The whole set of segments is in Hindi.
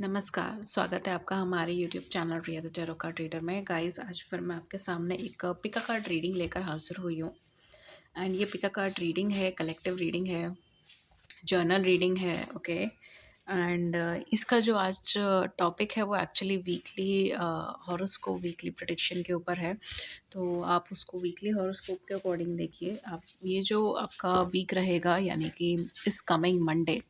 नमस्कार, स्वागत है आपका हमारे YouTube channel Riya the tarot card reader में। गाइस, आज फिर मैं आपके सामने एक पिका कार्ड रीडिंग लेकर हाजिर हुई हूँ। एंड ये पिका कार्ड रीडिंग है, कलेक्टिव रीडिंग है, जर्नल रीडिंग है। ओके। एंड इसका जो आज टॉपिक है वो actually weekly horoscope, weekly prediction के ऊपर है। तो आप उसको वीकली हॉरोस्कोप के अकॉर्डिंग देखिए। आप ये जो आपका वीक रहेगा, यानी कि इस कमिंग मंडे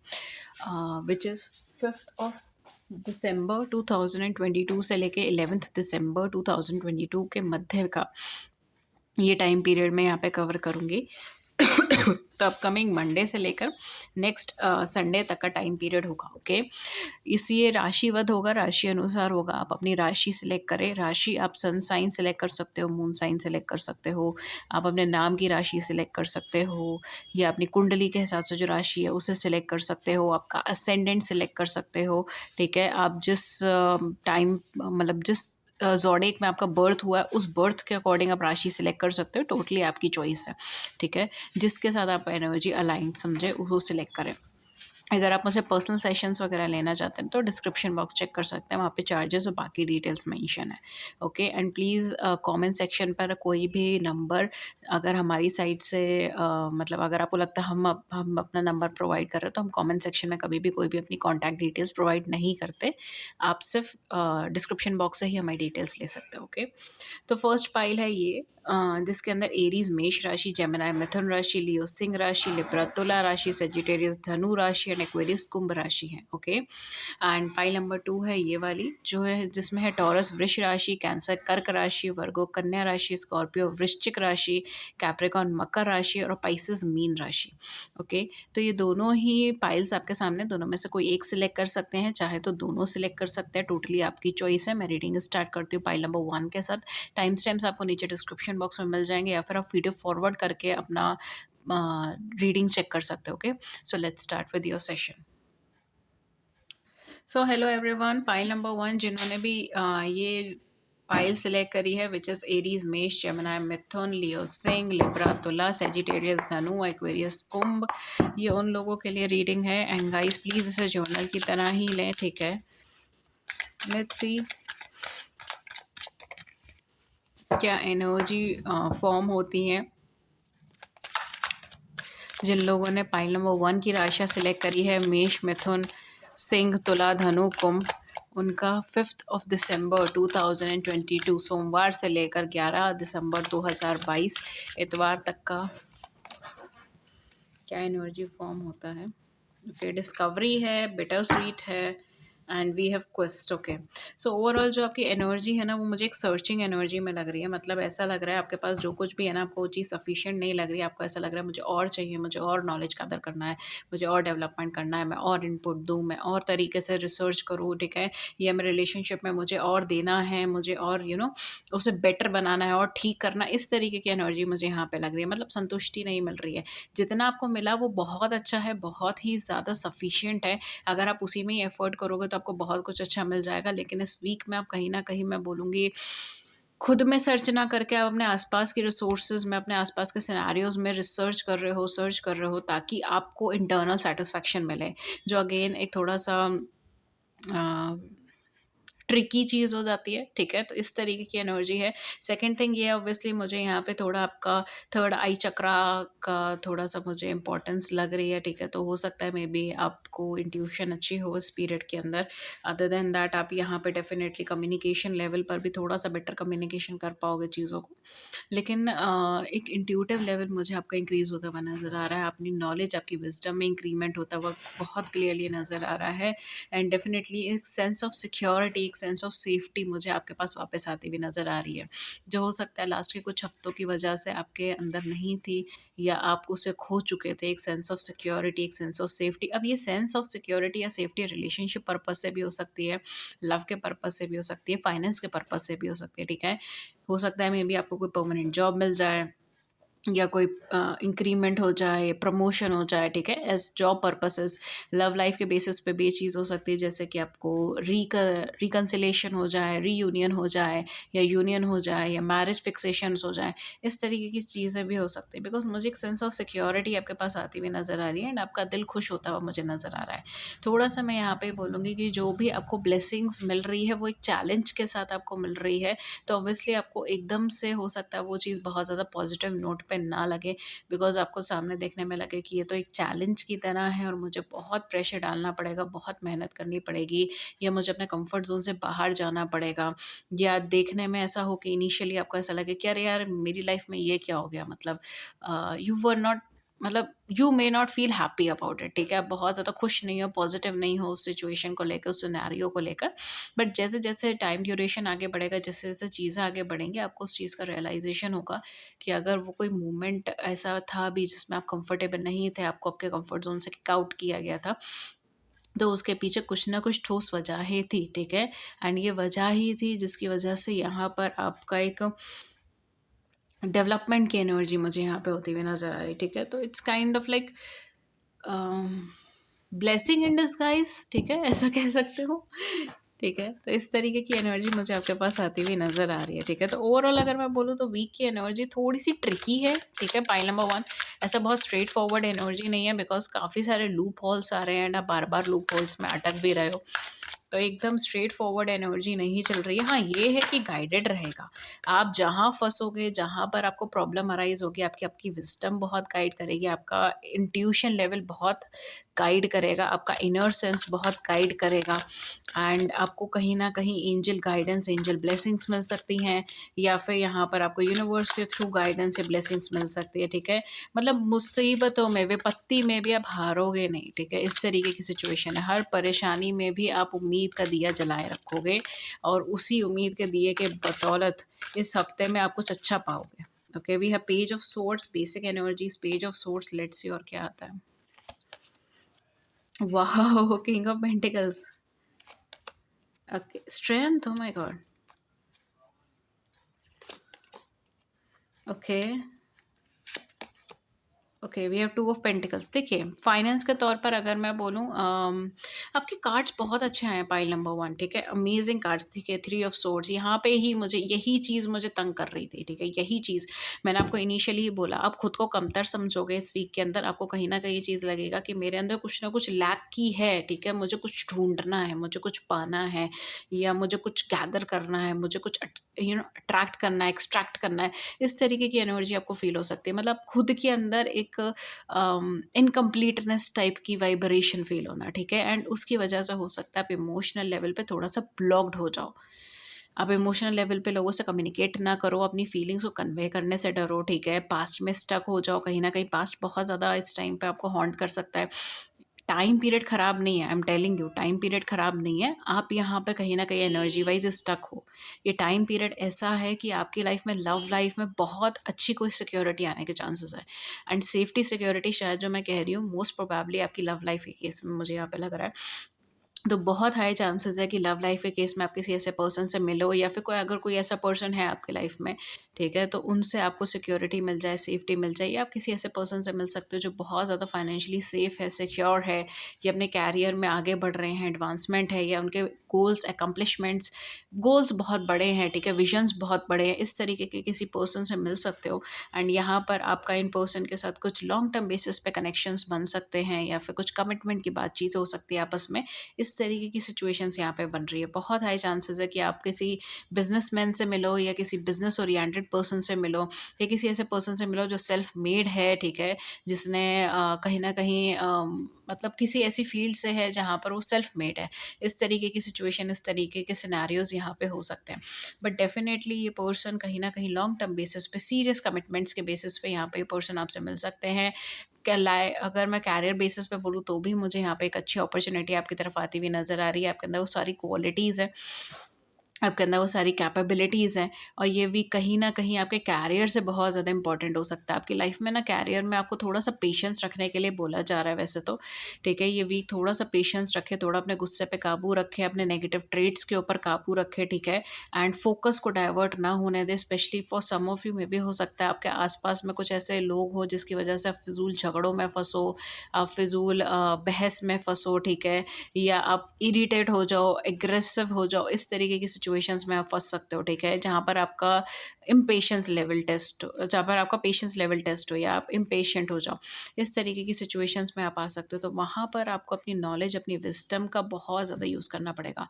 विच इज़ 5 दिसंबर 2022 से लेके 11 दिसंबर 2022 के मध्य का ये टाइम पीरियड मैं यहाँ पे कवर करूँगी। तो अपकमिंग मंडे से लेकर नेक्स्ट संडे तक का टाइम पीरियड होगा। ओके। इस ये राशिवद होगा, राशि अनुसार होगा। आप अपनी राशि सिलेक्ट करें। राशि आप सन साइन सेलेक्ट कर सकते हो, मून साइन सेलेक्ट कर सकते हो, आप अपने नाम की राशि सिलेक्ट कर सकते हो, या अपनी कुंडली के हिसाब से जो राशि है उसे सिलेक्ट कर सकते हो, आपका असेंडेंट सिलेक्ट कर सकते हो। ठीक है। आप जिस टाइम मतलब जिस ज़ोडिएक में आपका बर्थ हुआ है उस बर्थ के अकॉर्डिंग आप राशि सिलेक्ट कर सकते हो। टोटली आपकी चॉइस है। ठीक है। जिसके साथ आप एनर्जी अलाइंड समझे वो सिलेक्ट करें। अगर आप मुझसे पर्सनल सेशंस वगैरह लेना चाहते हैं तो डिस्क्रिप्शन बॉक्स चेक कर सकते हैं, वहाँ पे चार्जेस और बाकी डिटेल्स मेंशन है। Okay. And please comment section पर कोई भी नंबर अगर हमारी साइड से मतलब अगर आपको लगता है हम अपना नंबर प्रोवाइड कर रहे हैं, तो हम कमेंट सेक्शन में कभी भी कोई भी अपनी कॉन्टैक्ट डिटेल्स प्रोवाइड नहीं करते। आप सिर्फ डिस्क्रिप्शन बॉक्स से ही हमारी डिटेल्स ले सकते हो। ओके। तो फर्स्ट पाइल है ये, जिसके अंदर एरीज मेष राशि, जेमिनी मिथुन राशि, लियो सिंह राशि, लिब्रा तुला राशि, सेजिटेरियस धनु राशि एंड एक्वेरियस कुंभ राशि है। ओके। एंड पाइल नंबर 2 है ये वाली, जो है जिसमें है टॉरस वृष राशि, कैंसर कर्क राशि, वर्गो कन्या राशि, स्कॉर्पियो वृश्चिक राशि, कैप्रिकॉन मकर राशि और पाइसेस मीन राशि। ओके। तो ये दोनों ही पाइल्स आपके सामने, दोनों में से कोई एक सिलेक्ट कर सकते हैं, चाहे तो दोनों सिलेक्ट कर सकते हैं। टोटली आपकी चॉइस है। मैं रीडिंग स्टार्ट करती हूँ पाइल नंबर 1 के साथ। टाइम स्टैम्प्स आपको नीचे डिस्क्रिप्शन बॉक्स में मिल जाएंगे, या फिर आप वीडियो फॉरवर्ड करके अपना रीडिंग चेक कर सकते हो। Okay. So let's start with your session. So hello everyone, pile number 1 जिन्होंने भी ये पाइल सिलेक्ट करी है, विच इज़ एरीज मेष, जेमिनी मिथुन, लियो सिंह, लिब्रा तुला, सेजिटेरियस धनु, एक्वेरियस कुंभ, ये उन लोगों के लिए रीडिंग है। एंड गाइस, प्लीज़ इसे जर्नल की तरह ही लें। ठीक है। लेट्स सी क्या एनर्जी फॉर्म होती है। जिन लोगों ने पाइल नंबर 1 की राशियाँ सिलेक्ट करी है, मेष, मिथुन, सिंह, तुला, धनु, कुंभ, उनका 5 दिसंबर 2022 सोमवार से लेकर 11 दिसंबर 2022 इतवार तक का क्या एनर्जी फॉर्म होता है। ओके। डिस्कवरी है, बिटर स्वीट है, and we have quest. Okay. So overall जो आपकी एनर्जी है ना, वो मुझे एक सर्चिंग एनर्जी में लग रही है। मतलब ऐसा लग रहा है आपके पास जो कुछ भी है ना, आपको वो चीज़ सफिशिएंट नहीं लग रही है। आपको ऐसा लग रहा है मुझे और चाहिए, मुझे और नॉलेज गैदर करना है, मुझे और डेवलपमेंट करना है, मैं और इनपुट दूँ, मैं और तरीके से रिसर्च करूँ। ठीक है। या मेरे रिलेशनशिप में मुझे और देना है, मुझे और उसे बेटर बनाना है और ठीक करना। इस तरीके की एनर्जी मुझे यहाँ पे लग रही है। मतलब संतुष्टि नहीं मिल रही है। जितना आपको मिला वो बहुत अच्छा है, बहुत ही ज़्यादा सफिशिएंट है। अगर आप उसी में ही एफर्ट करोगे तो आपको बहुत कुछ अच्छा मिल जाएगा। लेकिन इस वीक में आप कहीं न कहीं, मैं बोलूँगी, खुद में सर्च ना करके आप अपने आस-पास के रिसोर्सेज़ में, अपने आस-पास के सिनेरियोज़ में रिसर्च कर रहे हो, सर्च कर रहे हो, ताकि आपको इंटरनल सैटिस्फैक्शन मिले। जो अगेन एक थोड़ा-सा अ ट्रिकी चीज़ हो जाती है। ठीक है। तो इस तरीके की एनर्जी है। सेकंड थिंग ये है, ऑब्वियसली मुझे यहाँ पे थोड़ा आपका थर्ड आई चक्रा का थोड़ा-सा मुझे इम्पोर्टेंस लग रही है। ठीक है। तो हो सकता है मे बी आपको इंट्यूशन अच्छी हो इस पीरियड के अंदर। अदर देन दैट आप यहाँ पे डेफ़िनेटली कम्युनिकेशन लेवल पर भी थोड़ा-सा बेटर कम्युनिकेशन कर पाओगे चीज़ों को। लेकिन एक इंट्यूटिव लेवल मुझे आपका इंक्रीज़ होता हुआ नज़र आ रहा है। अपनी नॉलेज, आपकी विज़डम में इंक्रीमेंट होता हुआ बहुत क्लियरली नज़र आ रहा है। एंड डेफ़िनेटली एक सेंस ऑफ सिक्योरिटी, एक सेंस ऑफ सेफ्टी मुझे आपके पास वापस आती हुई नज़र आ रही है, जो हो सकता है लास्ट के कुछ हफ्तों की वजह से आपके अंदर नहीं थी, या आप उसे खो चुके थे। एक सेंस ऑफ सिक्योरिटी, एक सेंस ऑफ सेफ्टी। अब ये सेंस ऑफ सिक्योरिटी या सेफ्टी रिलेशनशिप पर्पज़ से भी हो सकती है, लव के पर्पज़ से भी हो सकती है, फाइनेंस के पर्पज़ से भी हो सकती है। ठीक है। हो सकता है मे बी आपको कोई परमानेंट जॉब मिल जाए, या कोई इंक्रीमेंट हो जाए, प्रमोशन हो जाए, ठीक है? As job purposes. Love life के बेसिस पे भी ये चीज़ हो सकती है, जैसे कि आपको रिकन्सिलिएशन हो जाए, रीयूनियन हो जाए, या यूनियन हो जाए, या मैरिज फिक्सेशंस हो जाए। इस तरीके की चीज़ें भी हो सकती हैं, बिकॉज़ मुझे एक सेंस ऑफ सिक्योरिटी आपके पास आती हुई नज़र आ रही है, एंड आपका दिल खुश होता हुआ मुझे नज़र आ रहा है। थोड़ा-सा मैं यहाँ पे बोलूँगी कि जो भी आपको ब्लेसिंग्स मिल रही है, वो एक चैलेंज के साथ आपको मिल रही है। तो ऑब्वियसली आपको एकदम से हो सकता है वो चीज़ बहुत ज़्यादा पॉजिटिव नोट पे ना लगे, बिकॉज़ आपको सामने देखने में लगे कि ये तो एक चैलेंज की तरह है और मुझे बहुत प्रेशर डालना पड़ेगा, बहुत मेहनत करनी पड़ेगी, या मुझे अपने कंफर्ट ज़ोन से बाहर जाना पड़ेगा, या देखने में ऐसा हो कि इनिशियली आपको ऐसा लगे कि अरे यार मेरी लाइफ में ये क्या हो गया, मतलब यू वर नॉट, मतलब you may not feel happy about it, ठीक है? आप बहुत ज़्यादा खुश नहीं हो, पॉजिटिव नहीं हो उस सिचुएशन को लेकर, उस सिनेरियो को लेकर। बट जैसे-जैसे टाइम ड्यूरेशन आगे बढ़ेगा, जैसे-जैसे चीज़ें आगे बढ़ेंगी, आपको उस चीज़ का रियलाइज़ेशन होगा कि अगर वो कोई मोमेंट ऐसा था भी जिसमें आप कंफर्टेबल नहीं थे, आपको आपके कंफर्ट ज़ोन से किक आउट किया गया था, तो उसके पीछे कुछ ना कुछ ठोस वजहें थी, ठीक है? एंड ये वजह ही थी जिसकी वजह से यहाँ पर आपका एक डेवलपमेंट की एनर्जी मुझे यहाँ पे होती हुई नज़र आ रही है, ठीक है? तो it's kind of like blessing in disguise, ठीक है? ऐसा कह सकते हो, ठीक है? तो इस तरीके की एनर्जी मुझे आपके पास आती हुई नज़र आ रही है, ठीक है? तो ओवरऑल अगर मैं बोलूँ तो वीक की एनर्जी थोड़ी-सी ट्रिकी है, ठीक है? पाइल नंबर 1 ऐसा बहुत स्ट्रेट फॉरवर्ड एनर्जी नहीं है, बिकॉज़ काफ़ी सारे लूप होल्स आ रहे हैं एंड आप बार-बार लूप होल्स में अटक भी रहे हो। तो एकदम स्ट्रेट फॉरवर्ड एनर्जी नहीं चल रही है। हाँ, ये है कि गाइडेड रहेगा। आप जहाँ फँसोगे, जहाँ पर आपको प्रॉब्लम अराइज़ होगी, आपकी आपकी विज़डम बहुत गाइड करेगी, आपका इंट्यूशन लेवल बहुत गाइड करेगा, आपका इनर सेंस बहुत गाइड करेगा, एंड आपको कहीं न कहीं एंजल गाइडेंस, एंजल ब्लेसिंग्स मिल सकती हैं, या फिर यहाँ पर आपको यूनिवर्स के थ्रू गाइडेंस या ब्लेसिंग्स मिल सकती है, ठीक है? मतलब मुसीबतों में, विपत्ति में भी आप हारोगे नहीं, ठीक है? इस तरीके की सिचुएशन है। हर परेशानी में भी आप उम्मीद का दिया जलाए रखोगे, और उसी उम्मीद के दिए के बदौलत इस हफ्ते में आप कुछ अच्छा पाओगे। Okay, we have page of swords, basic energies, page of swords, let's see और क्या आता है। Wow! King of pentacles. Okay, strength, oh my god! Okay. Okay, we have two of pentacles. देखिए, फाइनेंस के तौर पर अगर मैं बोलूँ, आपके कार्ड्स बहुत अच्छे आए हैं पाइल नंबर 1, ठीक है? अमेजिंग कार्ड्स, ठीक है? थ्री ऑफ सोर्ड्स, यहाँ पे ही मुझे यही चीज़ मुझे तंग कर रही थी, ठीक है? यही चीज़ मैंने आपको इनिशियली ही बोला, आप खुद को कमतर समझोगे इस वीक के अंदर, आपको कहीं न कहीं ये चीज़ लगेगा कि मेरे अंदर कुछ ना कुछ लैक की है, ठीक है? मुझे कुछ ढूँढना है, मुझे कुछ पाना है, या मुझे कुछ गैदर करना है, मुझे कुछ अट्रैक्ट करना है, एक्सट्रैक्ट करना है। इस तरीके की एनर्जी आपको फ़ील हो सकती है। मतलब खुद के अंदर एक इनकम्प्लीटनेस टाइप की वाइब्रेशन फ़ील होना, ठीक है? एंड उसकी वजह से हो सकता है आप इमोशनल लेवल पे थोड़ा-सा ब्लॉक्ड हो जाओ। आप इमोशनल लेवल पे लोगों से कम्युनिकेट ना करो, अपनी फीलिंग्स को कन्वे करने से डरो, ठीक है? पास्ट में स्टक हो जाओ, कहीं न कहीं पास्ट बहुत ज़्यादा इस टाइम पे आपको हॉन्ट कर सकता है। टाइम पीरियड खराब नहीं है, I am telling you, time period खराब नहीं है। आप यहाँ पर कहीं न कहीं एनर्जी वाइज़ स्टक हो। ये टाइम पीरियड ऐसा है कि आपकी लाइफ़ में, लव लाइफ़ में बहुत अच्छी कोई सिक्योरिटी आने के चांसेस है, एंड सेफ्टी सिक्योरिटी शायद जो मैं कह रही हूँ, मोस्ट प्रोबेबली आपकी लव लाइफ़ के केस में मुझे यहाँ पे लग रहा है। तो बहुत हाई चांसेस है कि लव लाइफ के केस में आप किसी ऐसे पर्सन से मिलो, या फिर कोई, अगर कोई ऐसा पर्सन है आपकी लाइफ में, ठीक है, तो उनसे आपको सिक्योरिटी मिल जाए, सेफ्टी मिल जाए, या आप किसी ऐसे पर्सन से मिल सकते हो जो बहुत ज़्यादा फाइनेंशियली सेफ है, सिक्योर है, या अपने कैरियर में आगे बढ़ रहे हैं, एडवांसमेंट है, या उनके गोल्स, अकम्पलिशमेंट्स, गोल्स बहुत बड़े हैं, ठीक है, विजन्स बहुत बड़े हैं। इस तरीके के किसी पर्सन से मिल सकते हो, एंड यहाँ पर आपका इन पर्सन के साथ कुछ लॉन्ग टर्म बेसिस पे कनेक्शंस बन सकते हैं, या फिर कुछ कमिटमेंट की बातचीत हो सकती है आपस में। इस तरीके की सिचुएशंस यहाँ पे बन रही है। बहुत हाई चांसेस है कि आप किसी बिजनेसमैन से मिलो, या किसी बिजनेस ओरिएंटेड पर्सन से मिलो, या किसी ऐसे पर्सन से मिलो जो सेल्फ मेड है, ठीक है, जिसने कहीं ना कहीं मतलब किसी ऐसी फील्ड से है जहाँ पर वो सेल्फ मेड है। इस तरीके की सिचुएशन, इस तरीके के सिनेरियोज यहाँ पे हो सकते हैं। बट डेफिनेटली ये पर्सन कहीं ना कहीं लॉन्ग टर्म बेसिस पे, सीरियस कमिटमेंट्स के बेसिस पे यहाँ पे ये पर्सन आपसे मिल सकते हैं। अगर मैं कैरियर बेसिस पे बोलूँ तो भी मुझे यहाँ पे एक अच्छी अपॉर्चुनिटी आपकी तरफ आती हुई नज़र आ रही है। आपके अंदर वो सारी क्वालिटीज़ हैं आपके अंदर वो सारी कैपेबिलिटीज़ हैं, और ये वीक कहीं न कहीं आपके कैरियर से बहुत ज़्यादा इंपॉर्टेंट हो सकता है। आपकी लाइफ़ में ना कैरियर में आपको थोड़ा-सा पेशेंस रखने के लिए बोला जा रहा है वैसे तो, ठीक है? ये वीक थोड़ा-सा पेशेंस रखें, थोड़ा अपने गुस्से पे काबू रखें, अपने नेगेटिव ट्रेट्स के ऊपर काबू रखें, ठीक है? एंड फ़ोकस को डाइवर्ट ना होने दें, especially for some of you maybe हो सकता है आपके आस-पास में कुछ ऐसे लोग हों जिसकी वजह से आप फ़िज़ूल झगड़ों में फँसो, आप फ़िज़ूल बहस में फँसो, ठीक है? या आप इरिटेट हो जाओ, एग्रेसिव हो जाओ, इस तरीके की सिचुएशंस में आप फँस सकते हो, ठीक है? जहाँ पर आपका जहाँ पर आपका पेशेंस लेवल टेस्ट हो या आप इम्पेशेंट हो जाओ, इस तरीके की सिचुएशंस में आप आ सकते हो। तो वहाँ पर आपको अपनी नॉलेज, अपनी विज़डम का बहुत ज़्यादा यूज़ करना पड़ेगा।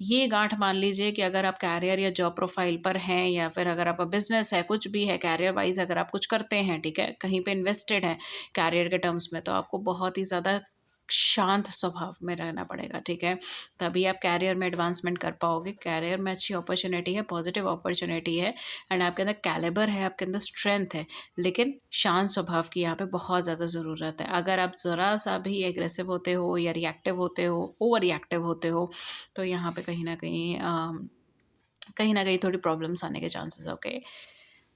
ये गाँठ मान लीजिए कि अगर आप कैरियर या जॉब प्रोफाइल पर हैं, या फिर अगर आपका बिज़नेस है, कुछ भी है कैरियर वाइज़ अगर आप कुछ करते हैं, ठीक है? कहीं पे इन्वेस्टेड हैं कैरियर के टर्म्स में, तो आपको बहुत ही ज़्यादा शांत स्वभाव में रहना पड़ेगा, ठीक है? तभी आप कैरियर में एडवांसमेंट कर पाओगे। कैरियर में अच्छी अपॉर्च्युनिटी है, पॉजिटिव अपॉर्च्युनिटी है, एंड आपके अंदर कैलिबर है, आपके अंदर स्ट्रेंथ है, लेकिन शांत स्वभाव की यहाँ पे बहुत ज़्यादा ज़रूरत है। अगर आप ज़रा-सा भी एग्रेसिव होते हो या रिएक्टिव होते हो, ओवर रिएक्टिव होते हो, तो यहाँ पे कहीं न कहीं थोड़ी प्रॉब्लम्स आने के चांसेस हैं, ओके?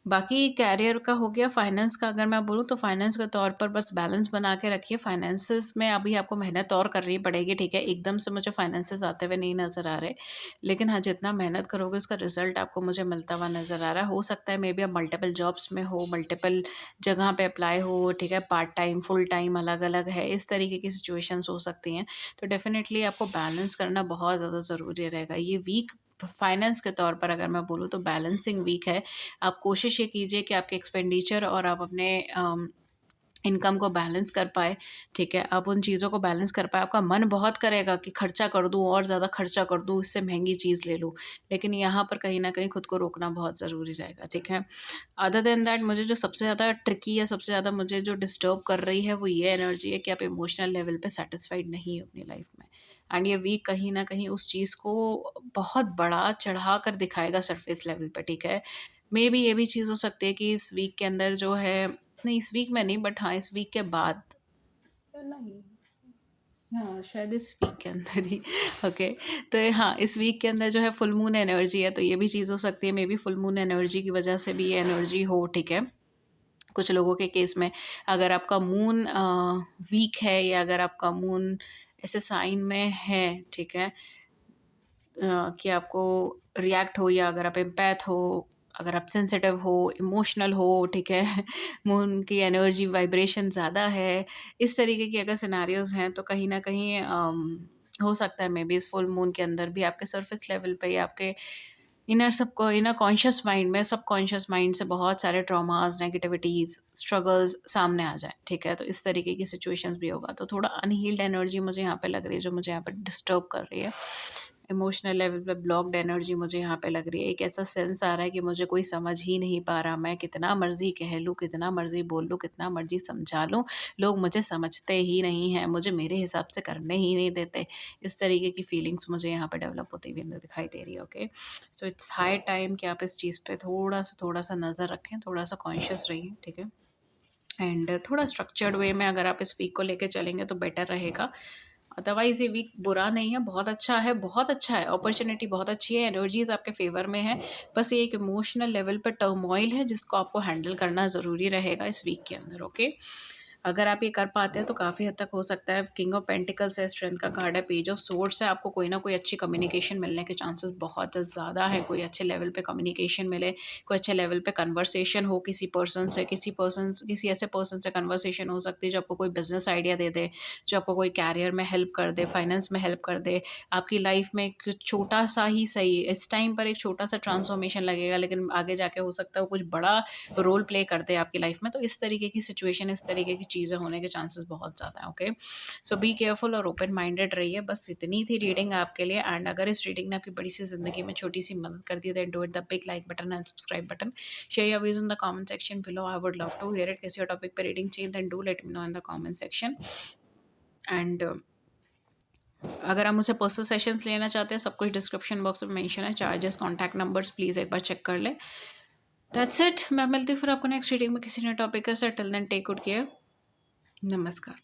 बाकी कैरियर का हो गया। फाइनेंस का अगर मैं बोलूँ तो फाइनेंस के तौर पर बस बैलेंस बना के रखिए। फाइनेंसेस में अभी आपको मेहनत और करनी पड़ेगी, ठीक है? एकदम से मुझे फाइनेंसेस आते हुए नहीं नज़र आ रहे। लेकिन हाँ, जितना मेहनत करोगे उसका रिज़ल्ट आपको मुझे मिलता हुआ नज़र आ रहा है। हो सकता है मेबी आप मल्टीपल जॉब्स में हो, मल्टीपल जगह पे अप्लाई हो, ठीक है? पार्ट टाइम, फुल टाइम अलग-अलग है, इस तरीके की सिचुएशंस हो सकती हैं। तो डेफ़िनेटली आपको बैलेंस करना बहुत ज़्यादा ज़रूरी रहेगा। ये वीक फाइनेंस के तौर पर अगर मैं बोलूँ तो बैलेंसिंग वीक है। आप कोशिश ये कीजिए कि आपके एक्सपेंडिचर और आप अपने इनकम को बैलेंस कर पाएँ, ठीक है? आप उन चीज़ों को बैलेंस कर पाएँ। आपका मन बहुत करेगा कि खर्चा कर दूँ और ज़्यादा खर्चा कर दूँ, इससे महँगी चीज़ ले लूँ, लेकिन यहाँ पर कहीं न कहीं खुद को रोकना बहुत ज़रूरी रहेगा, ठीक है? अदर देन दैट मुझे जो सबसे ज़्यादा ट्रिकी या सबसे ज़्यादा मुझे जो डिस्टर्ब कर रही है, वो ये एनर्जी है कि आप इमोशनल लेवल पे सैटिस्फाइड नहीं हो अपनी लाइफ़ में, एंड ये वीक कहीं न कहीं उस चीज़ को बहुत बड़ा चढ़ा कर दिखाएगा सरफेस लेवल पे, ठीक है? मेबी ये भी चीज़ हो सकती है कि इस वीक के अंदर जो है, नहीं इस वीक में नहीं, बट हाँ, इस वीक के बाद नहीं, हाँ, शायद इस वीक के अंदर ही ओके। तो ये हाँ, इस वीक के अंदर जो है फुल मून एनर्जी है, तो ये भी चीज़ हो सकती है, मेबी फुल मून एनर्जी की वजह से भी ये एनर्जी हो, ठीक है? कुछ लोगों के केस में अगर आपका मून वीक है, या अगर आपका मून ऐसे साइन में है, ठीक है? कि आपको रिएक्ट हो, या अगर आप एम्पैथ हो, अगर आप सेंसिटिव हो, इमोशनल हो, ठीक है? मून की एनर्जी वाइब्रेशन ज़्यादा है, इस तरीके की अगर सिनेरियोज़ हैं, तो कहीं न कहीं हो सकता है मेबी इस फुल मून के अंदर भी आपके सरफेस लेवल पे या आपके इनर कॉन्शियस माइंड में, सबकॉन्शियस माइंड से बहुत सारे ट्रॉमास, नेगेटिविटीज़, स्ट्रगल्स सामने आ जाएँ, ठीक है? तो इस तरीके की सिचुएशंस भी होगा। तो थोड़ा अनहील्ड एनर्जी मुझे यहाँ पे लग रही है, जो मुझे यहाँ पे डिस्टर्ब कर रही है। इमोशनल लेवल पे ब्लॉक्ड एनर्जी मुझे यहाँ पे लग रही है। एक ऐसा सेंस आ रहा है कि मुझे कोई समझ ही नहीं पा रहा, मैं कितना मर्ज़ी कह लूँ, कितना मर्ज़ी बोल लूँ, कितना मर्ज़ी समझा लूँ, लोग मुझे समझते ही नहीं हैं, मुझे मेरे हिसाब से करने ही नहीं देते। इस तरीके की फीलिंग्स मुझे यहाँ पे डेवलप होती हुई दिखाई दे रही है, okay? So it's high time कि आप इस चीज़ पे थोड़ा-सा नज़र रखें, थोड़ा-सा कॉन्शियस रहिए, ठीक है? एंड थोड़ा स्ट्रक्चर्ड वे में अगर आप इस वीक को लेके चलेंगे तो बेटर रहेगा। अदरवाइज़ ये वीक बुरा नहीं है, बहुत अच्छा है, अपॉर्च्युनिटी बहुत अच्छी है, एनर्जीज़ आपके फ़ेवर में है। बस ये एक इमोशनल लेवल पे टर्मॉइल है जिसको आपको हैंडल करना ज़रूरी रहेगा इस वीक के अंदर, ओके? अगर आप ये कर पाते हैं तो काफ़ी हद तक हो सकता है। किंग ऑफ पेंटिकल्स है, स्ट्रेंथ का कार्ड है, पेज ऑफ सोर्ड्स है, आपको कोई ना कोई अच्छी कम्युनिकेशन मिलने के चांसेस बहुत ज़्यादा हैं। कोई अच्छे लेवल पे कम्युनिकेशन मिले, कोई अच्छे लेवल पे कन्वर्सेशन हो किसी ऐसे पर्सन से कन्वर्सेशन हो सकती है जो आपको कोई बिज़नेस आइडिया दे दे, जो आपको कोई कैरियर में हेल्प कर दे, फाइनेंस में हेल्प कर दे, आपकी लाइफ में एक छोटा-सा ही सही, इस टाइम पर एक छोटा-सा ट्रांसफॉर्मेशन लगेगा, लेकिन आगे जाके हो सकता है वो कुछ बड़ा रोल प्ले करते हैं आपकी लाइफ में। तो इस तरीके की सिचुएशन, इस तरीके की चीज़ें होने के चांसेस बहुत ज़्यादा हैं, ओके? सो बी केयरफुल और ओपन माइंडेड रहिए। बस इतनी थी रीडिंग आपके लिए, एंड अगर इस रीडिंग ने आपकी बड़ी सी ज़िंदगी में छोटी-सी मदद कर दी है, then do it the big like button and subscribe button. Share your views in the comment section below, I would love to hear it. किसी और टॉपिक पे रीडिंग चाहिए then do let me know in the comment section. And अगर आप मुझसे पर्सनल सेशंस लेना चाहते हैं, सब कुछ डिस्क्रिप्शन बॉक्स में मेंशन है, चार्जेस, कॉन्टैक्ट नंबर्स प्लीज़ एक बार चेक कर लें। That's it. मैं मिलती हूँ फिर आपको नेक्स्ट रीडिंग में किसी नए टॉपिक के साथ। Till then take good care. नमस्कार।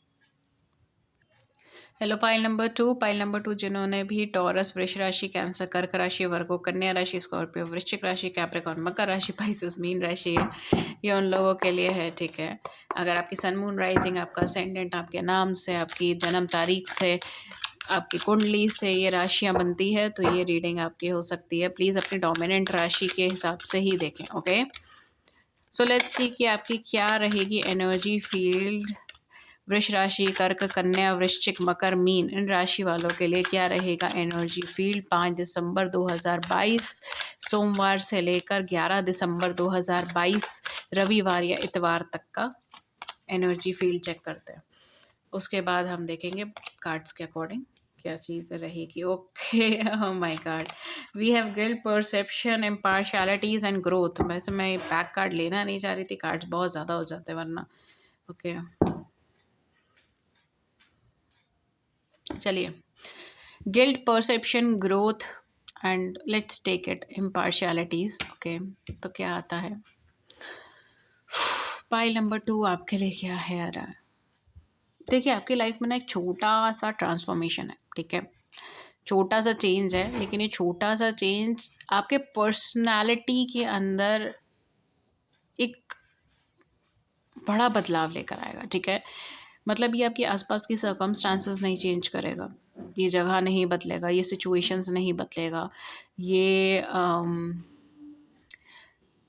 हेलो पाइल नंबर 2 जिन्होंने भी टॉरस, वृष राशि, कैंसर, कर्क राशि, वर्गो, कन्या राशि, स्कॉर्पियो, वृश्चिक राशि, कैप्रिकॉर्न, मकर राशि, पाइसेस, मीन राशि है, ये उन लोगों के लिए है, ठीक है। अगर आपकी सन मून राइजिंग, आपका असेंडेंट आपके नाम से, आपकी जन्म तारीख से, आपकी कुंडली से ये राशियाँ बनती है तो ये रीडिंग आपकी हो सकती है। प्लीज़ अपनी डोमिनेंट राशि के हिसाब से ही देखें, ओके। सो लेट्स सी कि आपकी क्या रहेगी एनर्जी फील्ड वृष राशि, कर्क, कन्या, वृश्चिक, मकर, मीन, इन राशि वालों के लिए क्या रहेगा एनर्जी फील्ड 5 दिसंबर 2022 सोमवार से लेकर 11 दिसंबर 2022 रविवार या इतवार तक का एनर्जी फील्ड चेक करते हैं। उसके बाद हम देखेंगे कार्ड्स के अकॉर्डिंग क्या चीज़ रहेगी। Okay, oh my god, we have guilt, perception, impartialities and growth. वैसे मैं बैक कार्ड लेना नहीं चाह रही थी, कार्ड्स बहुत ज़्यादा हो जाते वरना। ओके चलिए, guilt, perception, growth and let's take it impartialities. Okay, तो क्या आता है पाइल नंबर 2 आपके लिए क्या है आ रहा है। देखिए, आपकी लाइफ में ना एक छोटा सा ट्रांसफॉर्मेशन है, ठीक है। छोटा सा चेंज है, लेकिन ये छोटा सा चेंज आपके पर्सनालिटी के अंदर एक बड़ा बदलाव लेकर आएगा, ठीक है। मतलब ये आपके आसपास की सर्कमस्टांसेस नहीं चेंज करेगा, ये जगह नहीं बदलेगा, ये सिचुएशंस नहीं बदलेगा, ये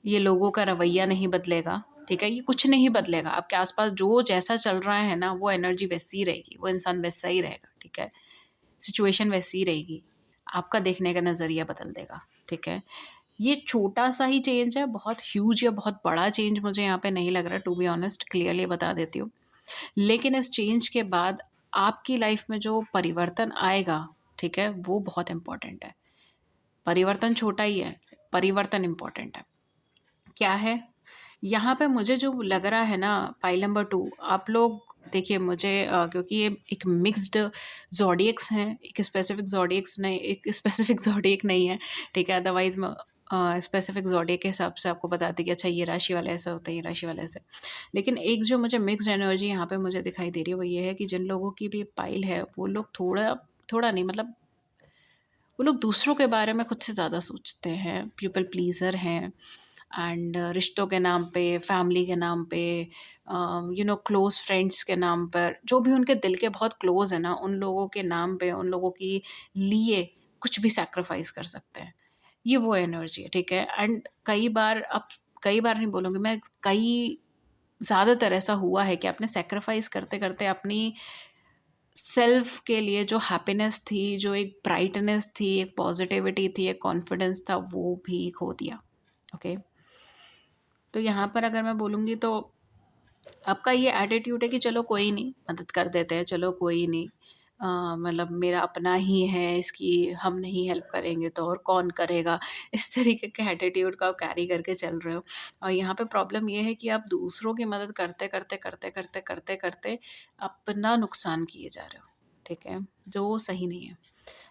ये लोगों का रवैया नहीं बदलेगा, ठीक है। ये कुछ नहीं बदलेगा, आपके आसपास जो जैसा चल रहा है ना वो एनर्जी वैसी ही रहेगी, वो इंसान वैसा ही रहेगा, ठीक है। सिचुएशन वैसी ही रहेगी, आपका देखने का नज़रिया बदल देगा, ठीक है। ये छोटा सा ही चेंज है, बहुत ह्यूज या बहुत बड़ा चेंज मुझे यहाँ पे नहीं लग रहा, टू बी ऑनेस्ट, क्लियरली बता देती हूँ। लेकिन इस चेंज के बाद आपकी लाइफ में जो परिवर्तन आएगा, ठीक है, वो बहुत इम्पोर्टेंट है। परिवर्तन छोटा ही है, परिवर्तन इम्पोर्टेंट है। क्या है यहाँ पे मुझे जो लग रहा है ना, पाइल नंबर 2 आप लोग देखिए मुझे क्योंकि ये एक मिक्स्ड ज़ोडिएक्स हैं, एक स्पेसिफिक ज़ोडिएक्स नहीं, एक स्पेसिफिक ज़ोडिएक नहीं है, ठीक है। अदरवाइज़ मैं स्पेसिफिक ज़ोडिएक के हिसाब से आपको बताती कि अच्छा ये राशि वाले ऐसे होते हैं, ये राशि वाले ऐसे। लेकिन एक जो मुझे मिक्स्ड एनर्जी यहाँ पे मुझे दिखाई दे रही है वो ये है कि जिन लोगों की भी पाइल है वो लोग थोड़ा थोड़ा नहीं, मतलब वो लोग दूसरों के बारे में खुद से ज़्यादा सोचते हैं, पीपल प्लीज़र हैं। एंड रिश्तों के नाम पे, फैमिली के नाम पे, क्लोज़ फ्रेंड्स के नाम पर, जो भी उनके दिल के बहुत क्लोज़ है ना, उन लोगों के नाम पे, उन लोगों की लिए कुछ भी सैक्रिफाइस कर सकते हैं। ये वो एनर्जी है, ठीक है। एंड कई बार नहीं बोलूँगी मैं, कई ज़्यादातर ऐसा हुआ है कि आपने सैक्रिफाइस करते-करते अपनी सेल्फ के लिए जो हैप्पीनेस थी, जो एक ब्राइटनेस थी, एक पॉज़िटिविटी थी, एक कॉन्फिडेंस था, वो भी खो दिया, ओके। तो यहाँ पर अगर मैं बोलूँगी तो आपका ये एटीट्यूड है कि चलो कोई नहीं, मदद कर देते हैं, चलो कोई नहीं, मतलब मेरा अपना ही है, इसकी हम नहीं हेल्प करेंगे तो और कौन करेगा, इस तरीके के एटीट्यूड का आप कैरी करके चल रहे हो। और यहाँ पे प्रॉब्लम ये है कि आप दूसरों की मदद करते करते अपना नुकसान किए जा रहे हो, ठीक है, जो सही नहीं है।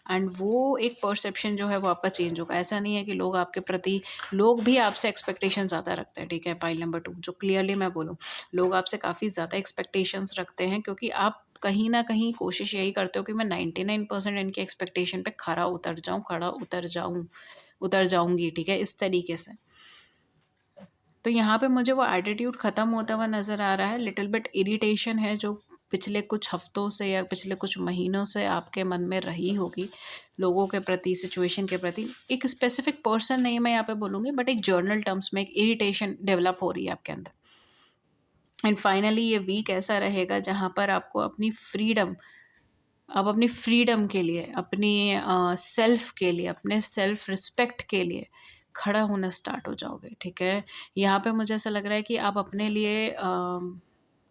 एंड वो एक परसेप्शन जो है वो आपका चेंज होगा। ऐसा नहीं है कि लोग आपके प्रति, लोग भी आपसे एक्सपेक्टेशन ज़्यादा रखते हैं, ठीक है। पाइल नंबर 2 जो क्लियरली मैं बोलूँ, लोग आपसे काफ़ी ज़्यादा एक्सपेक्टेशंस रखते हैं, क्योंकि आप कहीं न कहीं कोशिश यही करते हो कि मैं 99% इनकी एक्सपेक्टेशन पे उतर जाऊँगी, ठीक है, इस तरीके से। तो यहाँ पे मुझे वो एटीट्यूड ख़त्म होता हुआ नज़र आ रहा है। लिटिल बिट इरिटेशन है जो पिछले कुछ हफ्तों से या पिछले कुछ महीनों से आपके मन में रही होगी, लोगों के प्रति, सिचुएशन के प्रति। एक स्पेसिफिक पर्सन नहीं मैं यहाँ पे बोलूँगी, बट एक जर्नल टर्म्स में एक इरिटेशन डेवलप हो रही है आपके अंदर। एंड फाइनली ये वीक ऐसा रहेगा जहाँ पर आपको अपनी फ्रीडम, आप अपनी फ्रीडम के लिए, अपनी सेल्फ के लिए, अपने सेल्फ रिस्पेक्ट के लिए खड़ा होना स्टार्ट हो जाओगे, ठीक है। यहाँ पे मुझे ऐसा लग रहा है कि आप अपने लिए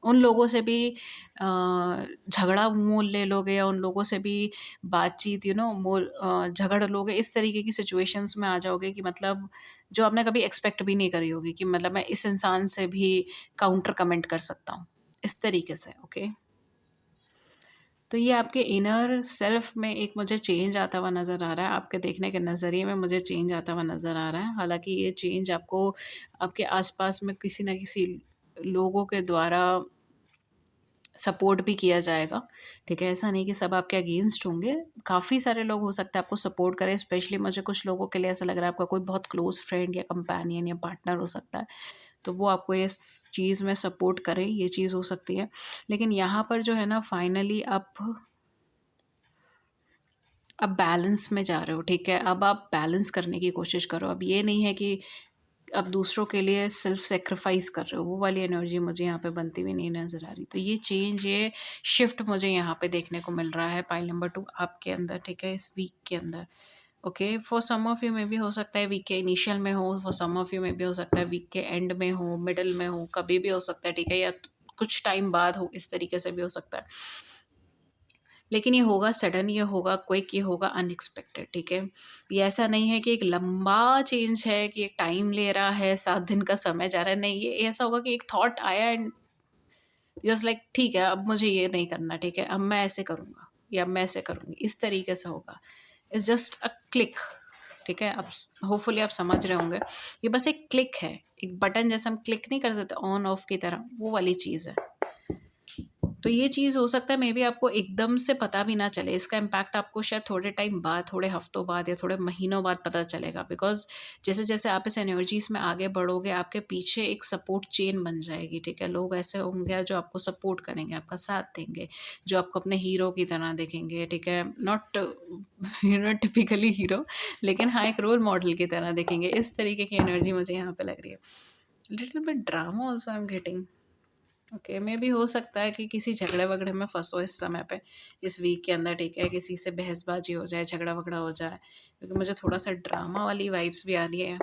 उन लोगों से भी झगड़ा मोल ले लोगे, या उन लोगों से भी बातचीत झगड़ लोगे, इस तरीके की सिचुएशंस में आ जाओगे कि मतलब जो आपने कभी एक्सपेक्ट भी नहीं करी होगी कि मतलब मैं इस इंसान से भी काउंटर कमेंट कर सकता हूँ, इस तरीके से, ओके। तो ये आपके इनर सेल्फ में एक मुझे चेंज आता हुआ नज़र आ रहा है, आपके देखने के नज़रिए में मुझे चेंज आता हुआ नज़र आ रहा है। हालाँकि ये चेंज आपको आपके आस-पास में किसी न किसी लोगों के द्वारा सपोर्ट भी किया जाएगा, ठीक है? ऐसा नहीं कि सब आपके अगेंस्ट होंगे, काफ़ी सारे लोग हो सकता है आपको सपोर्ट करें, स्पेशली मुझे कुछ लोगों के लिए ऐसा लग रहा है आपका कोई बहुत क्लोज़ फ्रेंड या कंपेनियन या पार्टनर हो सकता है, तो वो आपको इस चीज़ में सपोर्ट करें, ये चीज़ हो सकती है। लेकिन यहाँ पर जो है ना फाइनली अब बैलेंस में जा रहे हो, ठीक है? अब आप बैलेंस करने की कोशिश करो, अब ये नहीं है कि अब दूसरों के लिए सेल्फ सेक्रीफाइस कर रहे हो, वो वाली एनर्जी मुझे यहाँ पे बनती हुई नहीं नज़र आ रही। तो ये चेंज, ये शिफ्ट मुझे यहाँ पे देखने को मिल रहा है पाइल नंबर 2 आपके अंदर, ठीक है? इस वीक के अंदर। Okay, for some of you में भी हो सकता है वीक के इनिशियल में हो, फॉर सम ऑफ यू में भी हो सकता है वीक के एंड में हो, मिडल में हो, कभी भी हो सकता है, ठीक है? या कुछ टाइम बाद हो, इस तरीके से भी हो सकता है। लेकिन ये होगा सडन, ये होगा क्विक, ये होगा अनएक्सपेक्टेड, ठीक है? ये ऐसा नहीं है कि एक लंबा चेंज है कि एक टाइम ले रहा है, 7 दिन का समय जा रहा है, नहीं, ये ऐसा होगा कि एक थॉट आया एंड जस्ट लाइक ठीक है, अब मुझे ये नहीं करना, ठीक है? अब मैं ऐसे करूँगा या अब मैं ऐसे करूँगी, इस तरीके से होगा। इट्स जस्ट अ क्लिक, ठीक है? अब होपफुली आप समझ रहे होंगे। ये बस एक क्लिक है, एक बटन जैसे हम क्लिक नहीं कर देते ऑन ऑफ की तरह, वो वाली चीज़ है। तो ये चीज़ हो सकता है मे बी आपको एकदम से पता भी ना चले, इसका इम्पैक्ट आपको शायद थोड़े टाइम बाद, थोड़े हफ्तों बाद या थोड़े महीनों बाद पता चलेगा, बिकॉज़ जैसे-जैसे आप इस एनर्जीज़ में आगे बढ़ोगे, आपके पीछे एक सपोर्ट चेन बन जाएगी, ठीक है? लोग ऐसे होंगे जो आपको सपोर्ट करेंगे, आपका साथ देंगे, जो आपको अपने हीरो की तरह देखेंगे, ठीक है? नॉट टिपिकली हीरो, लेकिन हाँ, एक रोल मॉडल की तरह देखेंगे। इस तरीके की एनर्जी मुझे यहाँ पे लग रही है। Little bit drama also I am getting. Okay, may be हो सकता है कि किसी झगड़े-वगड़े में फँसो इस समय पे, इस वीक के अंदर, ठीक है? किसी से बहसबाजी हो जाए, झगड़ा-वगड़ा हो जाए, क्योंकि मुझे थोड़ा-सा ड्रामा वाली वाइब्स भी आ रही है।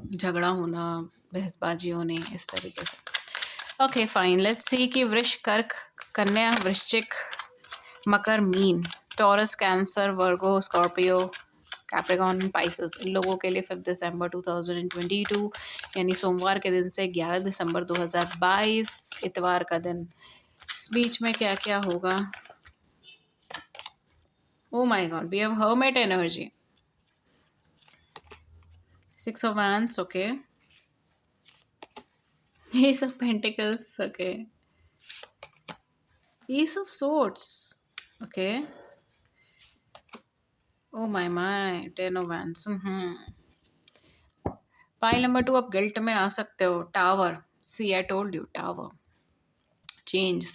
झगड़ा होना, बहसबाजी होनी, इस तरीके से। ओके, फाइन, लेट्स सी कि वृष, कर्क, कन्या, वृश्चिक, मकर, मीन, टॉरस, कैंसर, वर्गो, स्कॉर्पियो, कैप्रिकॉर्न, पाइसेस, इन लोगों के लिए 5 दिसंबर 2022 यानी सोमवार के दिन से 11 दिसंबर 2022 इतवार का दिन, इस बीच में क्या-क्या होगा? Oh my god! We have hermit energy, 6 of wands, okay, ace of pentacles, okay, ace of swords, okay, oh my 10 of wands, pile number 2 आप गिल्ट में आ सकते हो, tower, see I told you, tower, change,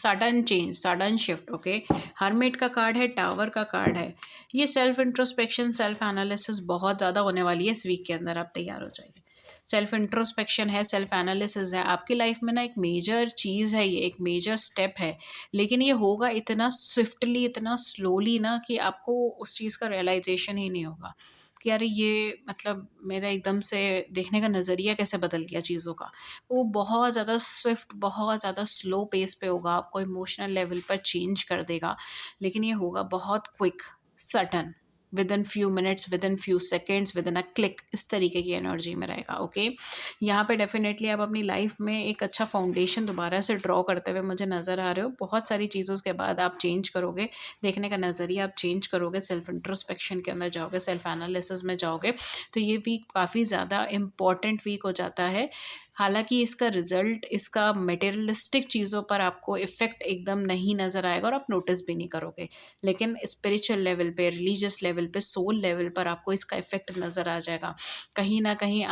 sudden shift, okay? Hermit का कार्ड है, टावर का कार्ड है। ये सेल्फ इंट्रोस्पेक्शन, सेल्फ एनालिसिस बहुत ज़्यादा होने वाली है इस वीक के अंदर, आप तैयार हो जाइए। सेल्फ इंट्रोस्पेक्शन है, सेल्फ एनालिसिस है, आपकी लाइफ में ना एक मेजर चीज़ है, ये एक मेजर स्टेप है, लेकिन ये होगा इतना स्विफ्टली, इतना स्लोली ना कि आपको उस चीज़ का रियलाइजेशन ही नहीं होगा कि अरे ये मतलब मेरा एकदम से देखने का नज़रिया कैसे बदल गया चीज़ों का। वो बहुत ज़्यादा स्विफ्ट, बहुत ज़्यादा स्लो पेस पे होगा, आपको इमोशनल लेवल पर चेंज कर देगा, लेकिन ये होगा बहुत quick, sudden, within few minutes, within few seconds, within a click, इस तरीके की एनर्जी में रहेगा, ओके? यहाँ पे डेफिनेटली आप अपनी लाइफ में एक अच्छा फाउंडेशन दोबारा से ड्रॉ करते हुए मुझे नज़र आ रहे हो। बहुत सारी चीज़ों के बाद आप चेंज करोगे, देखने का नज़रिया आप चेंज करोगे, सेल्फ इंट्रोस्पेक्शन के अंदर जाओगे, सेल्फ एनालिसिस में जाओगे, तो ये वीक काफ़ी ज़्यादा इम्पॉर्टेंट वीक हो जाता है। हालाँकि इसका रिज़ल्ट, इसका मटेरियलिस्टिक चीज़ों पर आपको इफ़ेक्ट एकदम नहीं नज़र आएगा और आप नोटिस भी नहीं करोगे। लेकिन स्पिरिचुअल लेवल पे, रिलीजियस लेवल पे, सोल लेवल पर आपको इसका इफ़ेक्ट नज़र आ जाएगा। कहीं न कहीं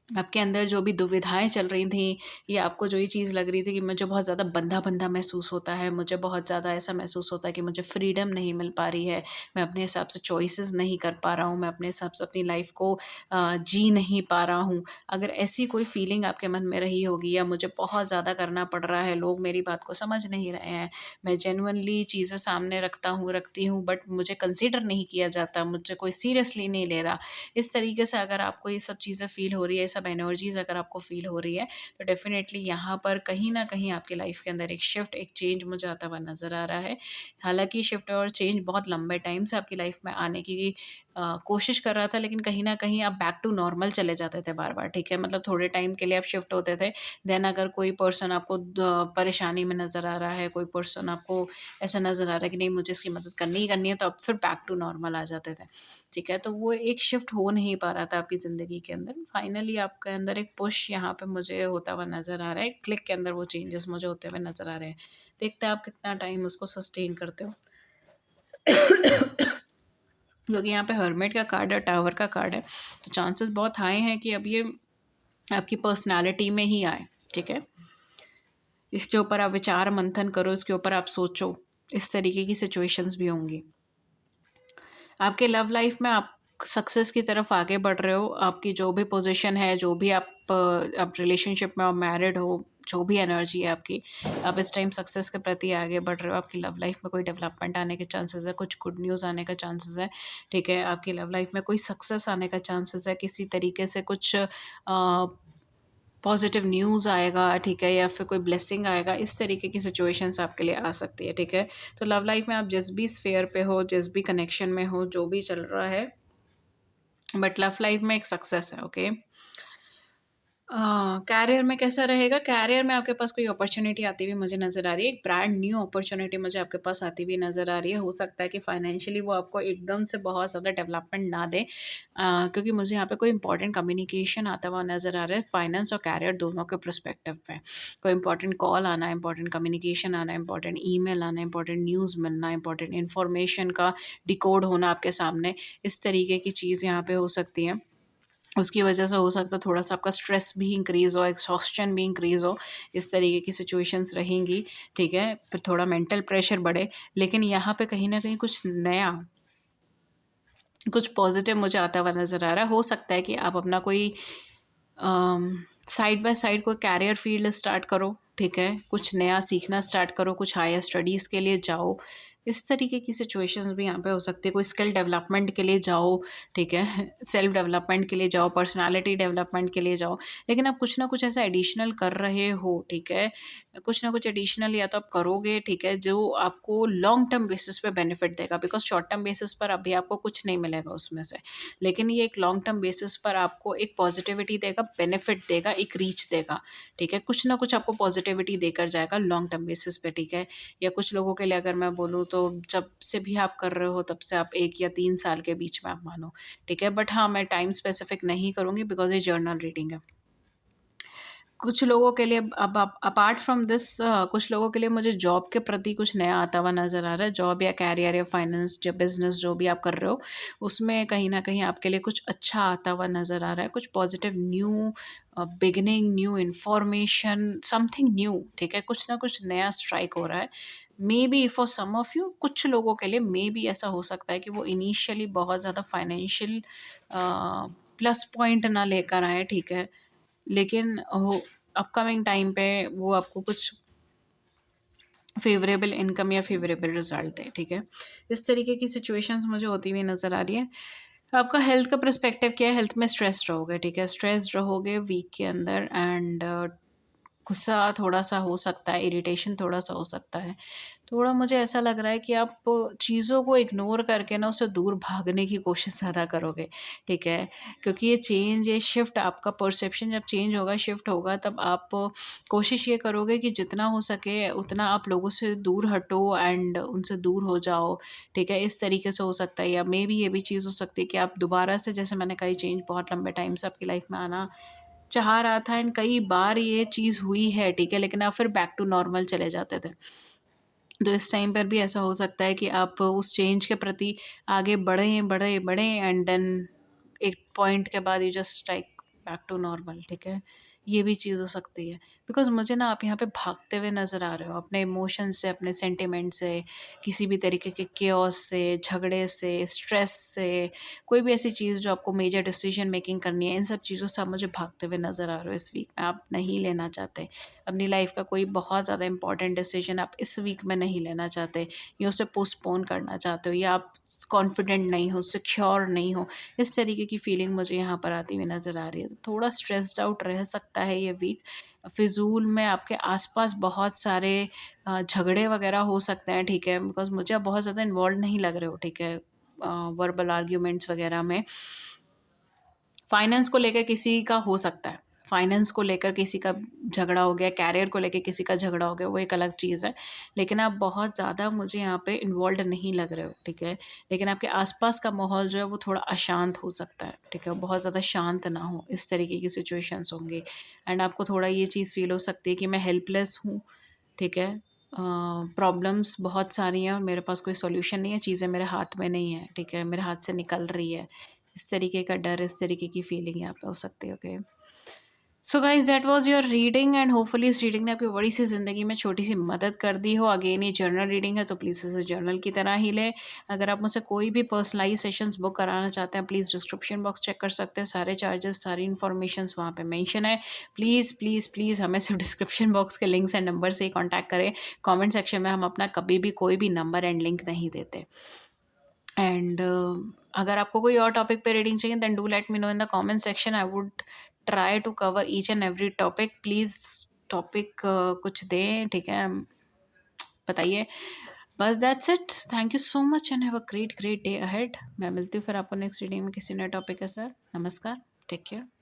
आपके अंदर जो भी दुविधाएँ चल रही थी या आपको जो ये चीज़ लग रही थी कि मुझे बहुत ज़्यादा बंधा-बंधा महसूस होता है, मुझे बहुत ज़्यादा ऐसा महसूस होता है कि मुझे फ्रीडम नहीं मिल पा रही है, मैं अपने हिसाब से चॉइसेस नहीं कर पा रहा हूँ, मैं अपने हिसाब से अपनी लाइफ़ को जी नहीं पा रहा हूँ। अगर ऐसी कोई फीलिंग आपके मन में रही होगी या मुझे बहुत ज़्यादा करना पड़ रहा है, लोग मेरी बात को समझ नहीं रहे हैं, मैं जेन्युइनली चीज़ें सामने रखती हूँ बट मुझे कंसिडर नहीं किया जाता, मुझे कोई सीरियसली नहीं ले रहा। इस तरीके से अगर आपको ये सब चीज़ें फ़ील हो रही है, ये सब एनर्जीज़ अगर आपको फ़ील हो रही है, तो डेफ़िनेटली यहाँ पर कहीं न कहीं आपकी लाइफ़ के अंदर एक शिफ्ट, एक चेंज मुझे आता हुआ नज़र आ रहा है। हालाँकि शिफ्ट और चेंज बहुत लंबे टाइम से आपकी लाइफ़ में आने की कोशिश कर रहा था, लेकिन कहीं न कहीं आप बैक टू नॉर्मल चले जाते थे बार-बार, ठीक है? मतलब थोड़े टाइम के लिए आप शिफ्ट होते थे, देन अगर कोई पर्सन आपको परेशानी में नज़र आ रहा है, कोई पर्सन आपको ऐसा नज़र आ रहा है कि नहीं मुझे इसकी मदद करनी ही करनी है, तो आप फिर बैक टू नॉर्मल आ जाते थे, ठीक है? तो वो एक शिफ्ट हो नहीं पा रहा था आपकी ज़िंदगी के अंदर। फाइनली आपके अंदर एक पुश यहाँ पे मुझे होता हुआ नज़र आ रहा है, एक क्लिक के अंदर वो चेंजेस मुझे होते हुए नज़र आ रहे हैं। देखते हैं आप कितना टाइम उसको सस्टेन करते हो। क्योंकि यहाँ पे हर्मिट का कार्ड है, टावर का कार्ड है, तो चांसेस बहुत हाई हैं कि अब ये आपकी पर्सनैलिटी में ही आए, ठीक है? इसके ऊपर आप विचार मंथन करो, इसके ऊपर आप सोचो, इस तरीके की सिचुएशंस भी होंगी। आपके लव लाइफ में आप सक्सेस की तरफ आगे बढ़ रहे हो, आपकी जो भी पोज़ीशन है, जो भी आप रिलेशनशिप में हो, मैरिड हो, जो भी एनर्जी है आपकी, आप इस टाइम सक्सेस के प्रति आगे बढ़ रहे हो। आपकी लव लाइफ में कोई डेवलपमेंट आने के चांसेस है, कुछ गुड न्यूज़ आने का चांसेस है, ठीक है? आपकी लव लाइफ में कोई सक्सेस आने का चांसेस है, किसी तरीके से कुछ पॉज़िटिव न्यूज़ आएगा, ठीक है? या फिर कोई ब्लेसिंग आएगा, इस तरीके की सिचुएशंस आपके लिए आ सकती है, ठीक है? तो लव लाइफ में आप जिस भी स्फीयर पे हो, जिस भी कनेक्शन में हो, जो भी चल रहा है, बट लव लाइफ में एक सक्सेस है, ओके? कैरियर में कैसा रहेगा? कैरियर में आपके पास कोई अपॉर्च्युनिटी आती हुई मुझे नज़र आ रही है। एक ब्रांड न्यू अपॉर्च्युनिटी मुझे आपके पास आती हुई नज़र आ रही है। हो सकता है कि फाइनेंशियली वो आपको एकदम से बहुत ज़्यादा डेवलपमेंट ना दे, क्योंकि मुझे यहाँ पे कोई इंपॉर्टेंट कम्युनिकेशन आता हुआ नज़र आ रहा है, फाइनेंस और कैरियर दोनों के पर्सपेक्टिव पे। कोई इंपॉर्टेंट कॉल आना, इंपॉर्टेंट कम्युनिकेशन आना, इंपॉर्टेंट ईमेल आना, इंपॉर्टेंट न्यूज़ मिलना, इंपॉर्टेंट इन्फॉर्मेशन का डिकोड होना आपके सामने, इस तरीके की चीज़ यहाँ पे हो सकती है। उसकी वजह से हो सकता है थोड़ा-सा आपका स्ट्रेस भी इंक्रीज़ हो, एक्सहॉस्शन भी इंक्रीज़ हो, इस तरीके की सिचुएशंस रहेंगी, ठीक है? फिर थोड़ा मेंटल प्रेशर बढ़े, लेकिन यहाँ पे कहीं न कहीं कुछ नया, कुछ पॉज़िटिव मुझे आता हुआ नज़र आ रहा है। हो सकता है कि आप अपना कोई अम, साइड बाय साइड कोई कैरियर फ़ील्ड स्टार्ट करो, ठीक है? कुछ नया सीखना स्टार्ट करो, कुछ हायर स्टडीज़ के लिए जाओ, इस तरीके की सिचुएशंस भी यहाँ पे हो सकती है। कोई स्किल डेवलपमेंट के लिए जाओ, ठीक है? सेल्फ डेवलपमेंट के लिए जाओ, पर्सनैलिटी डेवलपमेंट के लिए जाओ, लेकिन आप कुछ ना कुछ ऐसा एडिशनल कर रहे हो, ठीक है? कुछ ना कुछ एडिशनल या तो आप करोगे, ठीक है? जो आपको लॉन्ग टर्म बेसिस पे बेनिफिट देगा, बिकॉज़ शॉर्ट टर्म बेसिस पर अभी आपको कुछ नहीं मिलेगा उसमें से। लेकिन ये एक लॉन्ग टर्म बेसिस पर आपको एक पॉजिटिविटी देगा, बेनिफिट देगा, एक रीच देगा, ठीक है? कुछ ना कुछ आपको पॉजिटिविटी देकर जाएगा लॉन्ग टर्म बेसिस पे, ठीक है? या कुछ लोगों के लिए अगर मैं बोलूँ तो जब से भी आप कर रहे हो तब से आप 1 या 3 साल के बीच में आप मानो, ठीक है? बट हाँ, मैं टाइम स्पेसिफिक नहीं करूँगी बिकॉज़ ये जर्नल रीडिंग है। कुछ लोगों के लिए अब आप अपार्ट फ्रॉम दिस, कुछ लोगों के लिए मुझे जॉब के प्रति कुछ नया आता हुआ नज़र आ रहा है। जॉब या करियर या फाइनेंस या बिज़नेस जो भी आप कर रहे हो, उसमें कहीं न कहीं आपके लिए कुछ अच्छा आता हुआ नज़र आ रहा है। कुछ positive new beginning, new information, something new, ठीक है? कुछ ना कुछ नया स्ट्राइक हो रहा है। Maybe for some of you, कुछ लोगों के लिए मेबी ऐसा हो सकता है कि वो इनिशियली बहुत ज़्यादा फाइनेंशियल प्लस पॉइंट ना लेकर आएँ, ठीक है? लेकिन हो अपकमिंग टाइम पे वो आपको कुछ फ़ेवरेबल इनकम या फ़ेवरेबल रिज़ल्ट दें, ठीक है? इस तरीके की सिचुएशंस मुझे होती हुई नज़र आ रही है। आपका हेल्थ का पर्सपेक्टिव क्या है? हेल्थ में स्ट्रेस्ड रहोगे, ठीक है? स्ट्रेस्ड रहोगे वीक के अंदर, एंड गुस्सा थोड़ा-सा हो सकता है, इरिटेशन थोड़ा-सा हो सकता है। थोड़ा मुझे ऐसा लग रहा है कि आप चीज़ों को इग्नोर करके ना उससे दूर भागने की कोशिश ज़्यादा करोगे, ठीक है? क्योंकि ये चेंज, ये शिफ्ट, आपका परसेप्शन जब चेंज होगा, शिफ्ट होगा, तब आप कोशिश ये करोगे कि जितना हो सके उतना आप लोगों से दूर हटो एंड उनसे दूर हो जाओ, ठीक है? इस तरीके से हो सकता है, या मेबी ये भी चीज़ हो सकती है कि आप दोबारा से, जैसे मैंने कहा, ये चेंज बहुत लंबे टाइम से आपकी लाइफ़ में आना चाह रहा था एंड कई बार ये चीज़ हुई है, ठीक है? लेकिन आप फिर बैक टू नॉर्मल चले जाते थे। तो इस टाइम पर भी ऐसा हो सकता है कि आप उस चेंज के प्रति आगे बढ़ें, बढ़ें, बढ़ें, एंड देन एक पॉइंट के बाद you just like back to normal, ठीक है? ये भी चीज़ हो सकती है। बिकॉज़ मुझे ना आप यहाँ पे भागते हुए नज़र आ रहे हो अपने इमोशंस से, अपने सेंटिमेंट से, किसी भी तरीके के केओस से, झगड़े से, स्ट्रेस से, कोई भी ऐसी चीज़ जो आपको मेजर डिसीज़न मेकिंग करनी है, इन सब चीज़ों से आप मुझे भागते हुए नज़र आ रहे हो इस वीक में। आप नहीं लेना चाहते। अपनी लाइफ़ का कोई बहुत ज़्यादा इम्पोर्टेंट डिसीज़न आप इस वीक में नहीं लेना चाहते, या उसे पोस्टपोन करना चाहते हो, या आप कॉन्फिडेंट नहीं हो, सिक्योर नहीं हो। इस तरीके की फीलिंग मुझे यहाँ पर आती हुई नज़र आ रही है। थोड़ा स्ट्रेस्ड आउट रह सकता है ये वीक। फिज़ूल में आपके आस-पास बहुत सारे झगड़े वग़ैरह हो सकते हैं, ठीक है? बिकॉज़ मुझे आप बहुत ज़्यादा इन्वॉल्व नहीं लग रहे हो, ठीक है? वर्बल आर्ग्यूमेंट्स वगैरह में। फाइनेंस को लेकर किसी का हो सकता है, फाइनेंस को लेकर किसी का झगड़ा हो गया, कैरियर को लेकर किसी का झगड़ा हो गया, वो एक अलग चीज़ है। लेकिन आप बहुत ज़्यादा मुझे यहाँ पे इन्वॉल्व्ड नहीं लग रहे हो, ठीक है? लेकिन आपके आसपास का माहौल जो है वो थोड़ा अशांत हो सकता है, ठीक है? बहुत ज़्यादा शांत ना हो, इस तरीके की सिचुएशंस होंगी। एंड आपको थोड़ा ये चीज़ फ़ील हो सकती है कि मैं हेल्पलेस हूँ, ठीक है? प्रॉब्लम्स बहुत सारी हैं और मेरे पास कोई सॉल्यूशन नहीं है, चीज़ें मेरे हाथ में नहीं है, ठीक है? मेरे हाथ से निकल रही है। इस तरीके का डर, इस तरीके की फीलिंग यहाँ पे हो सकती है, okay? So guys that was your reading and hopefully इस रीडिंग ने आपकी बड़ी-सी ज़िंदगी में छोटी-सी मदद कर दी हो। अगेन ये जर्नल रीडिंग है तो प्लीज़ इसे जर्नल की तरह ही लें। अगर आप मुझसे कोई भी पर्सनलाइज़ सेशंस बुक कराना चाहते हैं, प्लीज़ डिस्क्रिप्शन बॉक्स चेक कर सकते हैं। सारे चार्जेस, सारी इन्फॉर्मेशंस वहाँ पे मेंशन है। प्लीज़, प्लीज़, प्लीज़ हमें सिर्फ डिस्क्रिप्शन बॉक्स के लिंक्स एंड नंबर से ही कॉन्टैक्ट करें। कमेंट सेक्शन में हम अपना कभी भी कोई भी नंबर एंड लिंक नहीं देते। एंड अगर आपको कोई और टॉपिक पे रीडिंग चाहिए then do let me know in the comment section. I would try to cover each and every topic. Please topic कुछ दें, ठीक है? बताइए। बस that's it. Thank you so much and have a great great day ahead. मैं मिलती हूँ फिर आपको नेक्स्ट रीडिंग में किसी नए टॉपिक के साथ। नमस्कार, टेक केयर।